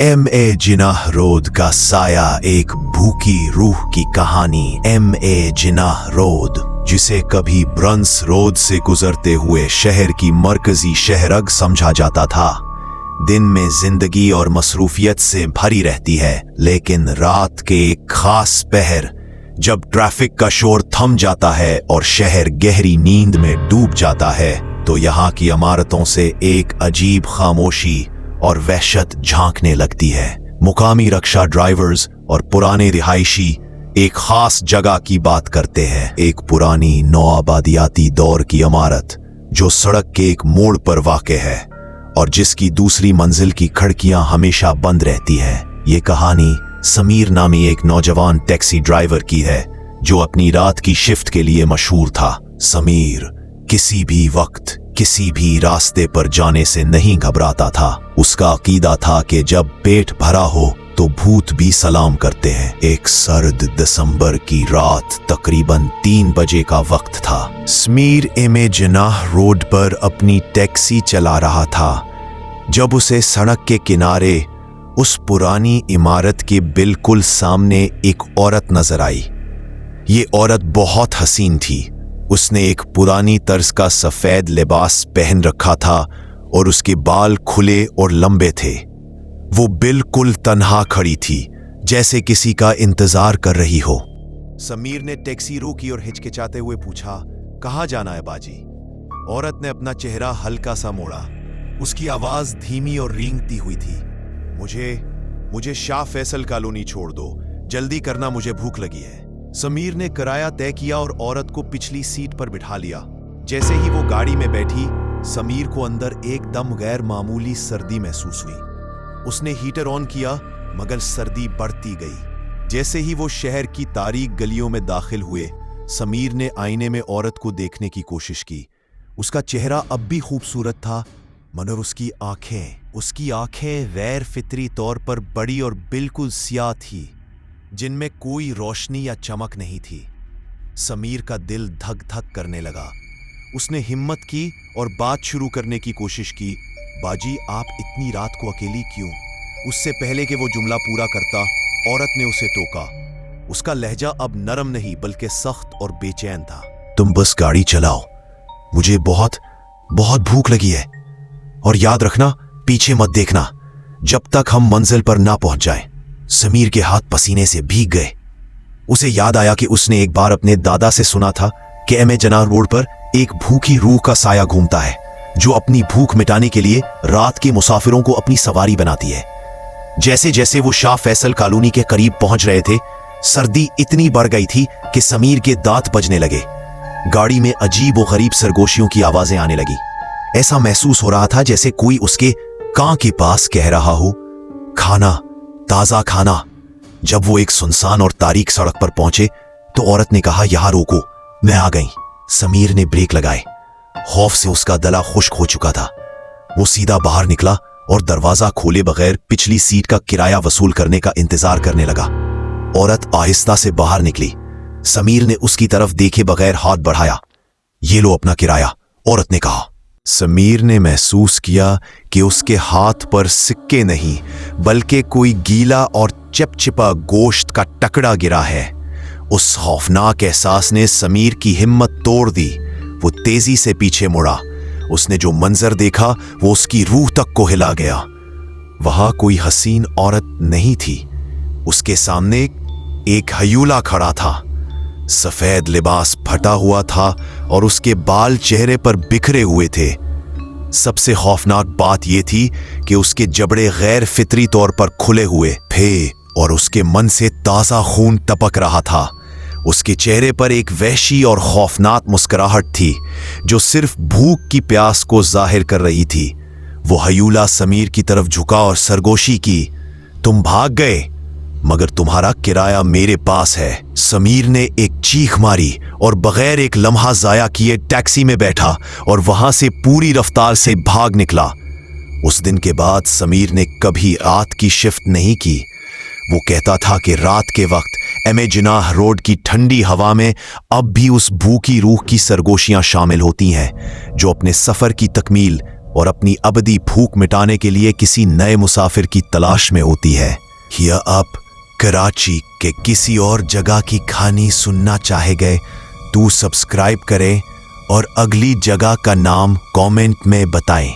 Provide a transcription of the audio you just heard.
M.A. Jinnah road का साया, एक भूखी रूह की कहानी। M.A. जिनाह रोड, जिसे कभी ब्रंस रोड से गुजरते हुए शहर की मरकजी शहरग समझा जाता था, दिन में जिंदगी और मसरूफियत से भरी रहती है, लेकिन रात के एक खास पहर जब ट्रैफिक का शोर थम जाता है और शहर गहरी नींद में डूब जाता है, तो यहाँ की इमारतों से एक अजीब खामोशी और वहशत झांकने लगती है। मुकामी रक्षा ड्राइवर्स और पुराने रिहायशी एक खास जगह की बात करते हैं, एक पुरानी नौआबादियाती दौर की इमारत जो सड़क के एक मोड़ पर वाक़ है और जिसकी दूसरी मंजिल की खिड़कियां हमेशा बंद रहती हैं। ये कहानी समीर नामी एक नौजवान टैक्सी ड्राइवर की है जो अपनी रात की शिफ्ट के लिए मशहूर था। समीर किसी भी वक्त किसी भी रास्ते पर जाने से नहीं घबराता था। उसका अकीदा था कि जब पेट भरा हो तो भूत भी सलाम करते हैं। एक सर्द दिसंबर की रात, तकरीबन 3 बजे का वक्त था। समीर M.A. जिनाह रोड पर अपनी टैक्सी चला रहा था जब उसे सड़क के किनारे उस पुरानी इमारत के बिल्कुल सामने एक औरत नजर आई। ये औरत बहुत हसीन थी। उसने एक पुरानी तर्ज का सफेद लिबास पहन रखा था और उसके बाल खुले और लंबे थे। वो बिल्कुल तन्हा खड़ी थी, जैसे किसी का इंतजार कर रही हो। समीर ने टैक्सी रोकी और हिचकिचाते हुए पूछा, कहाँ जाना है बाजी? औरत ने अपना चेहरा हल्का सा मोड़ा। उसकी आवाज धीमी और रेंगती हुई थी। मुझे शाह फैसल कॉलोनी छोड़ दो, जल्दी करना, मुझे भूख लगी है। समीर ने किराया तय किया और औरत को पिछली सीट पर बिठा लिया। जैसे ही वो गाड़ी में बैठी, समीर को अंदर एकदम गैर मामूली सर्दी महसूस हुई। उसने हीटर ऑन किया, मगर सर्दी बढ़ती गई। जैसे ही वो शहर की तारीक गलियों में दाखिल हुए, समीर ने आईने में औरत को देखने की कोशिश की। उसका चेहरा अब भी खूबसूरत था, मगर उसकी आंखें गैर फितरी तौर पर बड़ी और बिल्कुल स्याह थी, जिनमें कोई रोशनी या चमक नहीं थी। समीर का दिल धक धक करने लगा। उसने हिम्मत की और बात शुरू करने की कोशिश की, बाजी आप इतनी रात को अकेली क्यों? उससे पहले कि वो जुमला पूरा करता, औरत ने उसे टोका। उसका लहजा अब नरम नहीं बल्कि सख्त और बेचैन था। तुम बस गाड़ी चलाओ, मुझे बहुत बहुत भूख लगी है, और याद रखना पीछे मत देखना जब तक हम मंजिल पर ना पहुंच जाएं। समीर के हाथ पसीने से भीग गए। उसे याद आया कि उसने एक बार अपने दादा से सुना था कि M.A. जिनाह रोड पर एक भूखी रूह का साया घूमता है जो अपनी भूख मिटाने के लिए रात के मुसाफिरों को अपनी सवारी बनाती है। जैसे जैसे वो शाह फैसल कॉलोनी के करीब पहुंच रहे थे, सर्दी इतनी बढ़ गई थी कि समीर के दांत बजने लगे। गाड़ी में अजीब और गरीब सरगोशियों की आवाजें आने लगी। ऐसा महसूस हो रहा था जैसे कोई उसके कान के पास कह रहा हो, खाना, ताजा खाना। जब वो एक सुनसान और तारीक सड़क पर पहुंचे तो औरत ने कहा, यहां रोको, मैं आ गई। समीर ने ब्रेक लगाए। खौफ से उसका गला खुश्क हो चुका था। वो सीधा बाहर निकला और दरवाजा खोले बगैर पिछली सीट का किराया वसूल करने का इंतजार करने लगा। औरत आहिस्ता से बाहर निकली। समीर ने उसकी तरफ देखे बगैर हाथ बढ़ाया। ये लो अपना किराया, औरत ने कहा। समीर ने महसूस किया कि उसके हाथ पर सिक्के नहीं बल्कि कोई गीला और चिपचिपा गोश्त का टुकड़ा गिरा है। उस खौफनाक एहसास ने समीर की हिम्मत तोड़ दी। वो तेजी से पीछे मुड़ा। उसने जो मंजर देखा वो उसकी रूह तक को हिला गया। वहां कोई हसीन औरत नहीं थी। उसके सामने एक हयूला खड़ा था। सफेद लिबास फटा हुआ था और उसके बाल चेहरे पर बिखरे हुए थे। सबसे खौफनाक बात यह थी कि उसके जबड़े गैर फितरी तौर पर खुले हुए थे और उसके मन से ताजा खून टपक रहा था। उसके चेहरे पर एक वहशी और खौफनाक मुस्कुराहट थी जो सिर्फ भूख की प्यास को जाहिर कर रही थी। वो हयूला समीर की तरफ झुका और सरगोशी की, तुम भाग गए, मगर तुम्हारा किराया मेरे पास है। समीर ने एक चीख मारी और बगैर एक लम्हा जाया किए टैक्सी में बैठा और वहां से पूरी रफ्तार से भाग निकला। उस दिन के बाद समीर ने कभी रात की शिफ्ट नहीं की। वो कहता था कि रात के वक्त M.A. जिनाह रोड की ठंडी हवा में अब भी उस भूखी रूह की सरगोशियां शामिल होती हैं जो अपने सफर की तकमील और अपनी अबदी भूख मिटाने के लिए किसी नए मुसाफिर की तलाश में होती है, या आप कराची के किसी और जगह की कहानी सुनना चाहेंगे तो सब्सक्राइब करें और अगली जगह का नाम कमेंट में बताएं।